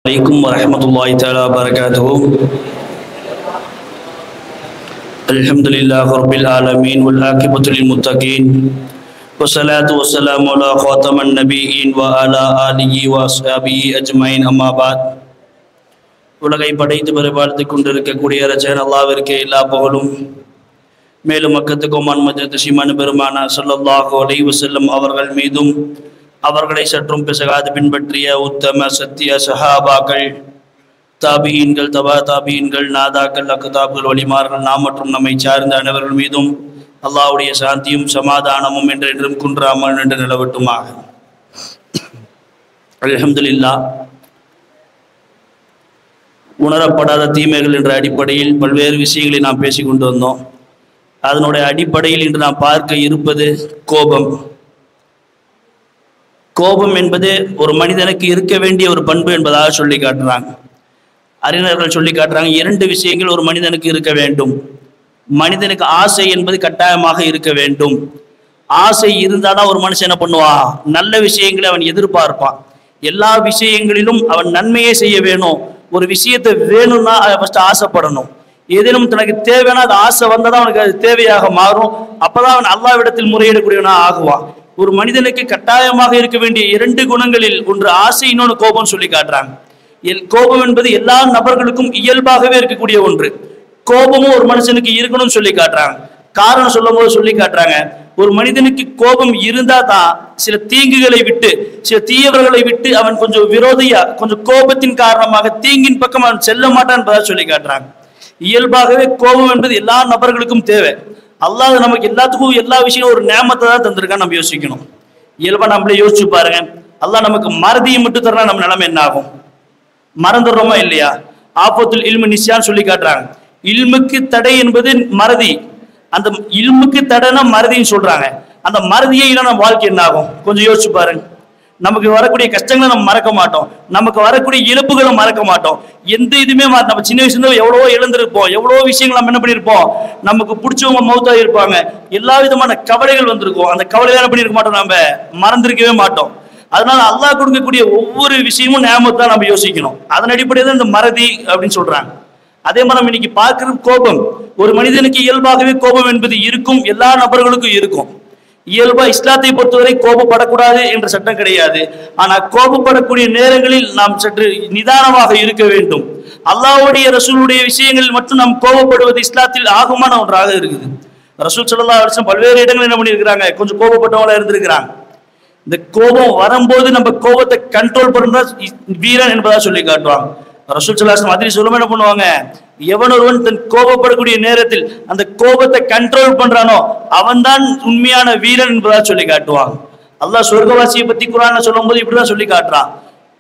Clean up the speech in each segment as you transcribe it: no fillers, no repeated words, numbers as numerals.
عليكم ورحمة الله تعالى وبركاته. الحمد لله رب العالمين والعاقبة للمتقين والصلاة والسلام على خاتم النبيين وعلى آله وأصحابه أجمعين أما بعد. உலகை படைத்து பரிபாலித்து கொண்டிருக்கக்கூடிய ரச்சன் அல்லாஹ்விற்கு எல்லா புகழும். மேலும் மக்கத்துக்கும் மன்மஜத்து சீமான் பெருமானா ஸல்லல்லாஹு அலைஹி வஸல்லம் அவர்கள் மீதும் அவர்களை சற்றும் பிசகாது பின்பற்றிய உத்தம சத்திய சஹாபாக்கள், தாபியீன்கள், தபா தாபியீன்கள், நாதாக்கள், அக்தாப்கள், வலிமார்கள், நாம் மற்றும் நம்மை சார்ந்த அனைவர்கள் மீதும் அல்லாஹ்வுடைய சாந்தியும் சமாதானமும் என்றென்றும் குன்றாமல் என்று நிலவட்டுமாக. அல்ஹம்துலில்லாஹ். உணரப்படாத தீமைகள் என்ற அடிப்படையில் பல்வேறு விஷயங்களை நாம் பேசிக்கொண்டு வந்தோம். அதனுடைய அடிப்படையில் இன்று நாம் பார்க்க இருப்பது கோபம். கோபம் என்பது ஒரு மனிதனுக்கு இருக்க வேண்டிய ஒரு பண்பு என்பதாக சொல்லி காட்டுறாங்க. அறிஞர்கள் சொல்லி காட்டுறாங்க, இரண்டு விஷயங்கள் ஒரு மனிதனுக்கு இருக்க வேண்டும். மனிதனுக்கு ஆசை என்பது கட்டாயமாக இருக்க வேண்டும். ஆசை இருந்தாதான் ஒரு மனுஷன் என்ன பண்ணுவான், நல்ல விஷயங்களை அவன் எதிர்பார்ப்பான். எல்லா விஷயங்களிலும் அவன் நன்மையே செய்ய வேணும். ஒரு விஷயத்தை வேணும்னா அதை ஃபர்ஸ்ட் ஆசைப்படணும். ஏதேனும் தனக்கு தேவையான அது ஆசை வந்தாதான் அவனுக்கு அது தேவையாக மாறும். அப்பதான் அவன் அல்லாஹ்விடத்தில் முறையிடக்கூடியவனா ஆகுவான். ஒரு மனிதனுக்கு கட்டாயமாக இருக்க வேண்டிய இரண்டு குணங்களில் ஒன்று ஆசை, இன்னொன்று கோபம் சொல்லி காட்டுறாங்க. கோபம் என்பது எல்லா நபர்களுக்கும் இயல்பாகவே இருக்கக்கூடிய ஒன்று. கோபமும் ஒரு மனுஷனுக்கு இருக்கணும்னு சொல்லி காட்டுறாங்க. காரணம் சொல்லும் போது சொல்லி காட்டுறாங்க, ஒரு மனிதனுக்கு கோபம் இருந்தா தான் சில தீங்குகளை விட்டு, சில தீயவர்களை விட்டு அவன் கொஞ்சம் விரோதியா, கொஞ்சம் கோபத்தின் காரணமாக தீங்கின் பக்கம் அவன் செல்ல மாட்டான் என்பதாக சொல்லி காட்டுறாங்க. இயல்பாகவே கோபம் என்பது எல்லா நபர்களுக்கும் தேவை. அல்லாஹ் நமக்கு எல்லாத்துக்கும் எல்லா விஷயம் ஒரு நேமத்தை தான் தந்திருக்கான்னு நம்ம யோசிக்கணும். இயல்பா நம்மளே யோசிச்சு பாருங்க, அல்லாஹ் நமக்கு மறதியை மட்டும் தரனா நம்ம நிலைமை என்ன ஆகும்? மறந்துடுறோமா இல்லையா? ஆபத்துல் இல்மு நிஸ்யான்னு சொல்லி காட்டுறாங்க. இல்முக்கு தடை என்பது மறதி. அந்த இல்முக்கு தடைனா மறதின்னு சொல்றாங்க. அந்த மறதியே இல்லை நம்ம வாழ்க்கை என்ன ஆகும்? கொஞ்சம் யோசிச்சு பாருங்க. நமக்கு வரக்கூடிய கஷ்டங்களை நம்ம மறக்க மாட்டோம். நமக்கு வரக்கூடிய இழப்புகளை மறக்க மாட்டோம். எந்த இதுவுமே நம்ம சின்ன வயசுல எவ்வளவோ இழந்திருப்போம். எவ்வளவோ விஷயங்கள் நம்ம என்ன பண்ணியிருப்போம், நமக்கு பிடிச்சவங்க மௌத்தா இருப்பாங்க. எல்லா விதமான கவலைகள் வந்திருக்கும். அந்த கவலையை என்ன பண்ணிருக்க மாட்டோம், நம்ம மறந்திருக்கவே மாட்டோம். அதனால அல்லாஹ் கொடுக்கக்கூடிய ஒவ்வொரு விஷயமும் ஞாபகத்தை தான் நம்ம யோசிக்கணும். அதன் அடிப்படையில் தான் இந்த மறதி அப்படின்னு சொல்றாங்க. அதே மாதிரி நம்ம இன்னைக்கு பார்க்கிறது கோபம். ஒரு மனிதனுக்கு இயல்பாகவே கோபம் என்பது இருக்கும், எல்லா நபர்களுக்கும் இருக்கும். இயல்பா இஸ்லாத்தை பொறுத்தவரை கோபப்படக்கூடாது என்ற சட்டம் கிடையாது. ஆனா கோபப்படக்கூடிய நேரங்களில் நாம் சற்று நிதானமாக இருக்க வேண்டும். அல்லாஹ்வுடைய ரசூலுடைய விஷயங்களில் மட்டும் நாம் கோபப்படுவது இஸ்லாத்தில் ஆகுமான ஒன்றாக இருக்குது. ரசூல் ஸல்லல்லாஹு அலைஹி வஸல்லம் பல்வேறு இடங்களில் என்ன பண்ணியிருக்கிறாங்க, கொஞ்சம் கோபப்பட்டவங்களா இருந்திருக்கிறாங்க. இந்த கோபம் வரும்போது நம்ம கோபத்தை கண்ட்ரோல் பண்றதா வீரன் என்பதாக சொல்லி காட்டுவாங்க. ரசூல் ஸல்லல்லாஹு அலைஹி வஸல்லம் அதிலே சொல்லும்போது என்ன பண்ணுவாங்க, எவன் ஒருவன் தன் கோபப்படக்கூடிய நேரத்தில் அந்த கோபத்தை கண்ட்ரோல் பண்றானோ அவன்தான் உண்மையான வீரன் என்பதாக சொல்லி காட்டுவாங்க. அல்லாஹ் சொர்க்கவாசியை பத்தி குர்ஆன்ல சொல்லும்போது இப்படிதான் சொல்லி காட்டுறான்,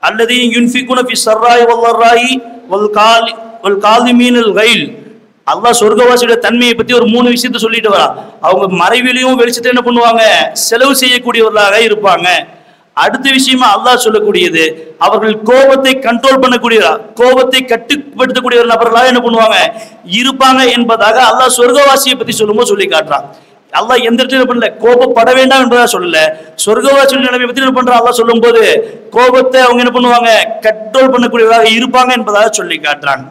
அல்லதீன யுன்ஃபிகுன ஃபி ஸர்ராயி வல்லராயி வல் காலிமீனல் கைல். அல்லாஹ் சொர்க்கவாசியோட தன்மையை பத்தி ஒரு 3 விஷயத்தை சொல்லிட்டு வரா. அவங்க மறைவிலையும் வெளிச்சத்தை என்ன பண்ணுவாங்க, செலவு செய்யக்கூடியவர்களாக இருப்பாங்க. அடுத்த விஷயமா அல்லாஹ் சொல்லக்கூடியது, அவர்கள் கோபத்தை கண்ட்ரோல் பண்ணக்கூடியவரா, கோபத்தை கட்டுப்படுத்தக்கூடிய ஒரு நபர்களாக என்ன பண்ணுவாங்க, இருப்பாங்க என்பதாக அல்லாஹ் சொர்க்கவாசியை பத்தி சொல்லும்போது சொல்லி காட்டுறான். அல்லாஹ் எந்த இடத்துல பண்ணல, கோபப்பட வேண்டாம் என்பதாக சொல்லல. சொர்க்கவாசியோட நிலைமை பத்தி என்ன பண்றான் அல்லாஹ் சொல்லும் போது, கோபத்தை அவங்க என்ன பண்ணுவாங்க, கண்ட்ரோல் பண்ணக்கூடியவராக இருப்பாங்க என்பதாக சொல்லி காட்டுறாங்க.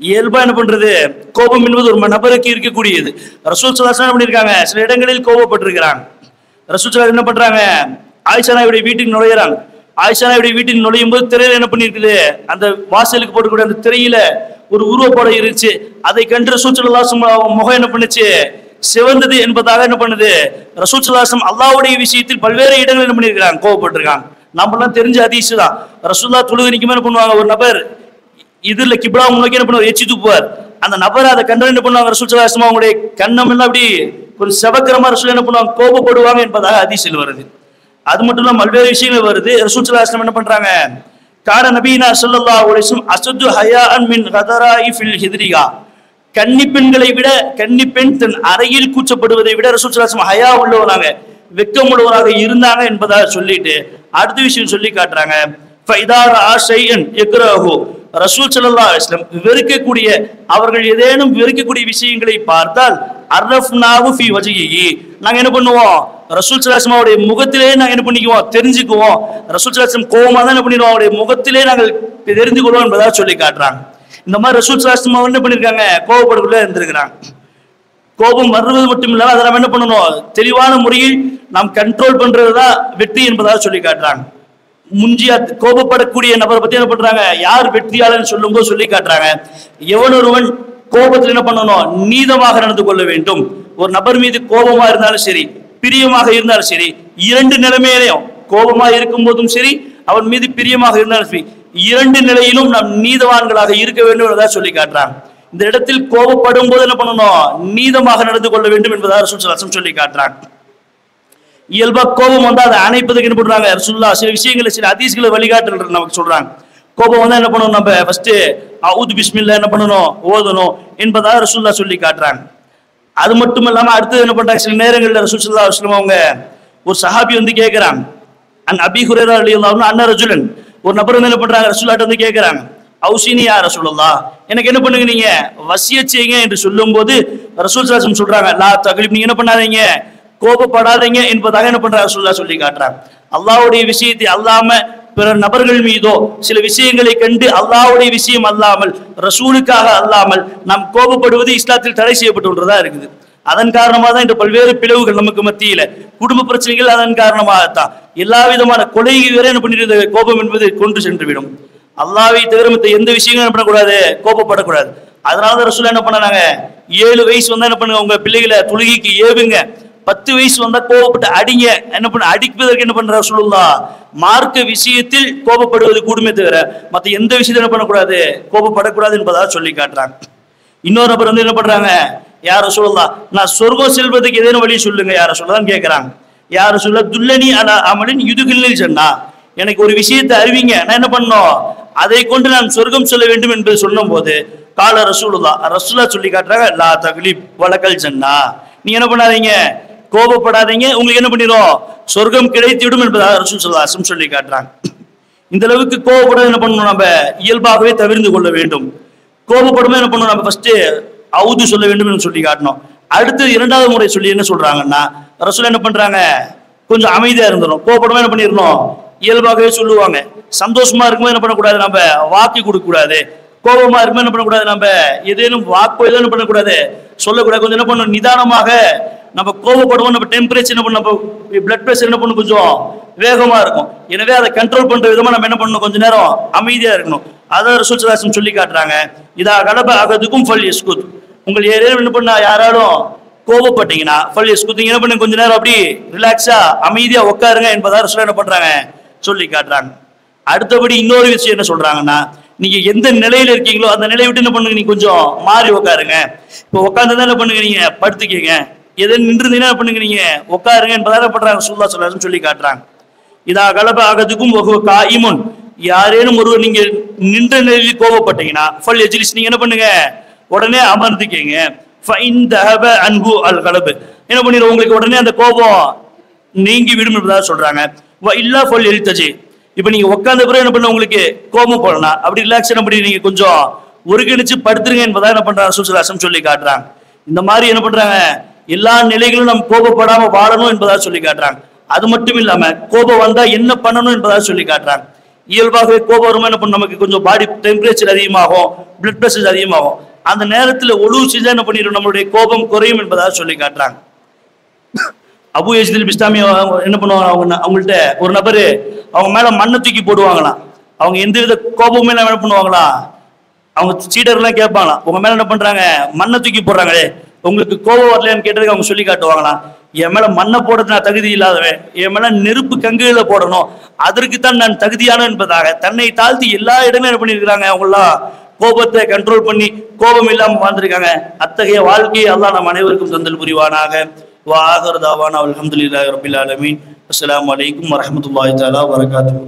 இயல்பா என்ன பண்றது, கோபம் என்பது ஒரு நபருக்கு இருக்கக்கூடியது. ரசூல் ஸல்லல்லாஹு அலைஹி வஸல்லம் பண்ணியிருக்காங்க, சில இடங்களில் கோபப்பட்டிருக்கிறாங்க. ரசூல் ஸல்லல்லாஹு என்ன பண்றாங்க, ஆயிஷா நாயுடைய வீட்டுக்கு நுழையிறாங்க. ஆயிஷா நாயுடைய வீட்டுக்கு நுழையும் போது திரையில என்ன பண்ணிருக்குது, அந்த வாசலுக்கு போடக்கூடிய அந்த திரையில ஒரு உருவப்படம் இருந்துச்சு. அதை கண்டு ரசூல் ஸல்லல்லாஹு அலைஹி வஸல்லம் முகம் என்ன பண்ணுச்சு, சிவந்தது என்பதாக என்ன பண்ணுது, ரசூல் ஸல்லல்லாஹு அலைஹி வஸல்லம் அல்லாஹ்வுடைய விஷயத்தில் பல்வேறு இடங்களில் என்ன பண்ணிருக்காங்க, கோபப்பட்டிருக்காங்க. நம்மளாம் தெரிஞ்ச ஹதீஸ் தான். ரசூலுல்லாஹ் தொழுகை நிக்கும்போது என்ன பண்ணுவாங்க, ஒரு நபர் இதுல கிப்லா முன்னோக்கி என்ன பண்ணுவார், எச்சி துப்புவார். அந்த நபர் அதை கண்டு என்ன பண்ணுவாங்க, ரசூல் ஸல்லல்லாஹு அலைஹி வஸல்லம் அவங்களுடைய கண்ணம் எல்லாம் அப்படி ஒரு செவக்கிரமா ரசூல் என்ன பண்ணுவாங்க, கோபப்படுவாங்க என்பதாக ஹதீஸில் வருது. அது மட்டும் இல்லாம பல்வேறு விஷயங்கள் வருது. ரசூல் ஸல்லல்லாஹு அலைஹி வஸல்லம் என்ன பண்றாங்க, கான நபியினா ஸல்லல்லாஹு அலைஹி வஸல்லம் அஸது ஹயாஅன் மின் கதராஇ ஃபில் ஹித்ரிகா. கன்னி பெண்களை விட, கன்னி பெண் தன் அறையில் கூச்சப்படுவதை விட ரசூல் ஸல்லல்லாஹு அலைஹி வஸல்லம் ஹயா உள்ளவராக, வெக்கம் உள்ளவராக இருந்தாங்க என்பதாக சொல்லிட்டு அடுத்த விஷயம் சொல்லி காட்டுறாங்க, ஃபைதா ரஆ ஷைஅன் யக்ரஹு. ரசூல் ஸல்லல்லாஹு அலைஹி வஸல்லம் வெறுக்கக்கூடிய, அவர்கள் ஏதேனும் வெறுக்கக்கூடிய விஷயங்களை பார்த்தால் அர்ரஃப்னாஹு ஃபீ வஜ்ஹிஹி, நாங்க என்ன பண்ணுவோம், ரசூல் ஸல்லல்லாஹு அலைஹி வஸல்லம் முகத்திலே நாங்கள் என்ன பண்ணிக்குவோம், தெரிஞ்சுக்குவோம். ரசூல் ஸல்லல்லாஹு அலைஹி வஸல்லம் கோபமா தான் என்ன பண்ணிடுவோம், அவருடைய முகத்திலே நாங்கள் தெரிந்து கொள்வோம் என்பதாக சொல்லி காட்டுறாங்க. இந்த மாதிரி ரசூல் ஸல்லல்லாஹு அலைஹி வஸல்லம் என்ன பண்ணிருக்காங்க, கோபப்படுக்குள்ள இருந்திருக்கிறாங்க. கோபம் வருவது மட்டும் இல்லாம அதை நம்ம என்ன பண்ணணும், தெளிவான முறையில் நாம் கண்ட்ரோல் பண்றதுதான் வெற்றி என்பதாக சொல்லி காட்டுறாங்க. முஞ்சியா கோபப்படக்கூடிய நபரை பத்தி என்ன பண்றாங்க, யார் வெற்றியாளர் சொல்லும் போது சொல்லி காட்டுறாங்க, எவனொருவன் கோபத்தில் என்ன பண்ணணும், நீதமாக நடந்து கொள்ள வேண்டும். ஒரு நபர் மீது கோபமா இருந்தாலும் சரி, பிரியமாக இருந்தாலும் சரி, இரண்டு நிலைமையிலையும் கோபமா இருக்கும் போதும் சரி, அவன் மீது பிரியமாக இருந்தாலும் சரி, இரண்டு நிலையிலும் நாம் நீதவான்களாக இருக்க வேண்டும் என்பதாக சொல்லி காட்டுறாங்க. இந்த இடத்தில் கோபப்படும் போது என்ன பண்ணணும், நீதமாக நடந்து கொள்ள வேண்டும் என்பதாக ரசூல் ஸல்லல்லாஹு அலைஹி வஸல்லம் சொல்லி காட்டுறாங்க. இயல்பா கோபம் வந்தா அதை அணைப்பதுக்கு என்ன பண்றாங்க, ரசூலுல்லாஹ் சில விஷயங்களை சில ஹதீஸ்களை வழிகாட்டல் நமக்கு சொல்றாங்க. கோபம் வந்தா என்ன பண்ணணும், நம்ம ஃபர்ஸ்ட் அவுது பிஸ்மில்லா என்ன பண்ணணும், ஓதணும் என்பதாக ரசூலுல்லாஹ் சொல்லி காட்டுறாங்க. அது மட்டும் இல்லாம அடுத்து என்ன பண்றாங்க, சில நேரங்களில் ரசூல் ஸல்லல்லாஹு அலைஹி வஸல்லம் அவங்க ஒரு சஹாபி வந்து கேட்கிறாங்க, அன் அபீ ஹுரைரா ரலியல்லாஹு அன்ஹு அன்ன ரஜுலன், ஒரு நபர் வந்து என்ன பண்றாங்க, ரசூலுல்லாஹ் வந்து கேட்கிறாங்க, அவுசினி யா ரசூலுல்லாஹ், எனக்கு என்ன பண்ணுங்க நீங்க வசியத் செய்யுங்க என்று சொல்லும் போது ரசூல் ஸல்லல்லாஹு அலைஹி வஸல்லம் சொல்றாங்க, லா தக்லிப், நீங்க என்ன பண்ணாதீங்க, கோபப்படாதீங்க என்பதாக என்ன பண்றாங்க, ரசூலுல்லாஹ் சொல்லி காட்டுறாங்க. அல்லாஹ்வுடைய விஷயத்தை அல்லாம பிற நபர்கள் மீதோ சில விஷயங்களை கண்டு அல்லாஹ்வுடைய விஷயம் அல்லாமல் ரசூலுக்காக அல்லாமல் நாம் கோபப்படுவது இஸ்லாத்தில் தடை செய்யப்பட்டுள்ளதா இருக்குது. அதன் காரணமாக தான் இந்த பல்வேறு பிளவுகள் நமக்கு மத்தியில, குடும்ப பிரச்சனைகள் அதன் காரணமாகத்தான். எல்லா விதமான கொலை வரை என்ன பண்ணிட்டு கோபம் என்பது கொண்டு சென்று விடும். அல்லாஹ்வை தவிர மற்ற எந்த விஷயங்களும் என்ன பண்ணக்கூடாது, கோபப்படக்கூடாது. அதனால ரசூல் என்ன பண்ணாங்க, 7 வயசு வந்தா என்ன பண்ணுங்க, உங்க பிள்ளைகளை தொழுகைக்கு ஏவுங்க, 10 வயசு வந்தா கோபப்பட்டு அடிங்க. என்ன பண்ண, அடிப்பதற்கு என்ன பண்ற ரசூலுல்லாஹ், மார்க்க விஷயத்தில் கோபப்படுவது கூடுமே தவிர மற்ற எந்த விஷயத்தையும் என்ன பண்ணக்கூடாது, கோபப்படக்கூடாது என்பதாக சொல்லி காட்டுறாங்க. இன்னொரு நபர் வந்து என்ன பண்றாங்க, யார் ரசூலுல்லாஹ், நான் சொர்க்கம் செல்வதற்கு ஏதேனும் வழி சொல்லுங்க யார் ரசூலுல்லாஹ் கேட்கிறாங்க. யார் ரசூலுல்லாஹ், துல்லனி அலா அமலின் யுதுகில்னில் ஜன்னா, எனக்கு ஒரு விஷயத்தை அறிவிங்க, நான் என்ன பண்ணணும், அதை கொண்டு நான் சொர்க்கம் செல்ல வேண்டும் என்று சொல்லும் போது கால ரசூலுல்லாஹ் சொல்லி காட்டுறாங்க, லா தக்லிப் வலக்கல் ஜன்னா, நீங்க என்ன பண்ணாதீங்க, கோபப்படாதீங்க, உங்களுக்கு என்ன பண்ணிடும், சொர்க்கம் கிடைத்துவிடும் என்பதாக ரசூல் ஸல்லல்லாஹு அலைஹி வஸல்லம் சொல்லி காட்டுறாங்க. இந்த அளவுக்கு கோபப்பட என்ன பண்ணணும், நம்ம இயல்பாகவே தவிர்த்து கொள்ள வேண்டும். கோபப்படும் என்ன பண்ணணும், நம்ம ஃபர்ஸ்ட் அவுது சொல்ல வேண்டும் என்று சொல்லி காட்டணும். அடுத்து இரண்டாவது முறை சொல்லி என்ன சொல்றாங்கன்னா, ரசூல் என்ன பண்றாங்க, கொஞ்சம் அமைதியா இருந்துடும். கோபப்படும் என்ன பண்ணிடணும், இயல்பாகவே சொல்லுவாங்க. சந்தோஷமா இருக்கும்போது என்ன பண்ணக்கூடாது, நம்ம வாக்கி கொடுக்க கூடாது. கோபமா இருக்கும்போது என்ன பண்ணக்கூடாது, நம்ம ஏதேனும் வாக்கோ ஏதோ என்ன பண்ணக்கூடாது, சொல்லக்கூடாது. கொஞ்சம் என்ன பண்ணணும், நிதானமாக. நம்ம கோபப்படுவோம், நம்ம டெம்பரேச்சர் என்ன பண்ணும், நம்ம பிளட் பிரஷர் என்ன பண்ணும், கொஞ்சம் வேகமா இருக்கும். எனவே அதை கண்ட்ரோல் பண்ற விதமா நம்ம என்ன பண்ணணும், கொஞ்ச நேரம் அமைதியா இருக்கணும். அதான் ரசூல் ஸல்லல்லாஹு அலைஹி வஸல்லம் சொல்லி காட்டுறாங்க, இதா கலப அகதுக்கும் ஃபல் யஸ்குத், உங்கள் ஏதேனும் என்ன பண்ணா, யாராலும் கோபப்பட்டீங்கன்னா ஃபல் யஸ்குத், என்ன பண்ணுங்க, கொஞ்ச நேரம் அப்படி ரிலாக்ஸா அமைதியா உட்காருங்க என்பதாக ரசூல் என்ன பண்றாங்க, சொல்லி காட்டுறாங்க. அடுத்தபடி இன்னொரு விஷயம் என்ன சொல்றாங்கன்னா, நீங்க எந்த நிலையில இருக்கீங்களோ அந்த நிலையை விட்டு என்ன பண்ணுங்க, நீங்க கொஞ்சம் மாறி உட்காருங்க. இப்போ உட்கார்ந்து என்ன பண்ணுங்க, நீங்க படுத்துக்கீங்க. எதை நின்றுந்தீங்கன்னா பண்ணுங்க, நீங்க உட்காருங்க என்பதாக பண்றாங்க ரசூலுல்லாஹ் ஸல்லல்லாஹு அலைஹி வஸல்லம் சொல்லி காட்டுறாங்க. இதா கலப அகதுக்கும் வஹுவ காயிமுன், யாரேனும் ஒருவர் நீங்க நின்ற நிலையில் கோபப்பட்டீங்கன்னா ஃபல் யஜ்லிஸ், நீங்க என்ன பண்ணுங்க, உடனே அமர்ந்துக்கீங்க. ஃபஇன் தஹப அன்ஹு அல் கலப், என்ன பண்ணிரும், உங்களுக்கு உடனே அந்த கோபம் நீங்கி விடும் என்பதாக சொல்றாங்க. வ இல்லா ஃபல் யல்தஜி, இப்போ நீங்க உட்கார்ந்த பிறகு என்ன பண்ண, உங்களுக்கு கோபம் போடலாம், அப்படி ரிலாக்ஸ் என்ன பண்ணி நீங்க கொஞ்சம் ஒருங்கிணைச்சு படுத்துருங்க என்பதாக என்ன பண்றாங்க ரசூல் ஸல்லல்லாஹு அலைஹி வஸல்லம் சொல்லி காட்டுறாங்க. இந்த மாதிரி என்ன பண்றாங்க, எல்லா நிலைகளும் நம்ம கோபப்படாம வாழணும் என்பதாக சொல்லி காட்டுறாங்க. அது மட்டும் இல்லாம கோபம் வந்தா என்ன பண்ணணும் என்பதாக சொல்லி காட்டுறாங்க. இயல்பாகவே கோபம் வருமா என்ன பண்ணும், நமக்கு கொஞ்சம் பாடி டெம்பரேச்சர் அதிகமாகும், பிளட் பிரஷர் அதிகமாகும். அந்த நேரத்தில் ஒழுவு செஞ்சா என்ன பண்ணிடும், நம்மளுடைய கோபம் குறையும் என்பதாக சொல்லி காட்டுறாங்க. அபு யஸீத் பிஸ்தாமி என்ன பண்ணுவாங்க, அவங்கள்ட்ட ஒரு நபர் அவங்க மேல மண்ணை தூக்கி போடுவாங்களாம். அவங்க எந்தவித கோபமுமே என்ன பண்ணுவாங்களாம், அவங்க சீடர்லாம் கேட்பாங்களாம், உங்க மேல என்ன பண்றாங்க, மண்ணை தூக்கி போடுறாங்களே, உங்களுக்கு கோபம் வரலையான்னு கேட்டதுக்கு அவங்க சொல்லி காட்டுவாங்களாம், என் மேல மண்ணை போடுறது நான் தகுதி இல்லாதவன், என் மேல நெருப்பு கங்குகளை போடணும், அதற்குத்தான் நான் தகுதியான என்பதாக தன்னை தாழ்த்தி எல்லா இடமே என்ன பண்ணியிருக்கிறாங்க, அவங்களாம் கோபத்தை கண்ட்ரோல் பண்ணி கோபம் இல்லாம வாழ்ந்திருக்காங்க. அத்தகைய வாழ்க்கையை அல்லாஹ் நம் அனைவருக்கும் தந்தல் புரிவானாக. வ ஆகிரு தாவானா அல்ஹம்துலில்லாஹி ரப்பில் ஆலமீன். அஸ்ஸலாமு அலைக்கும் வரஹ்மத்துல்லாஹி தஆலா வபரகாத்துஹு.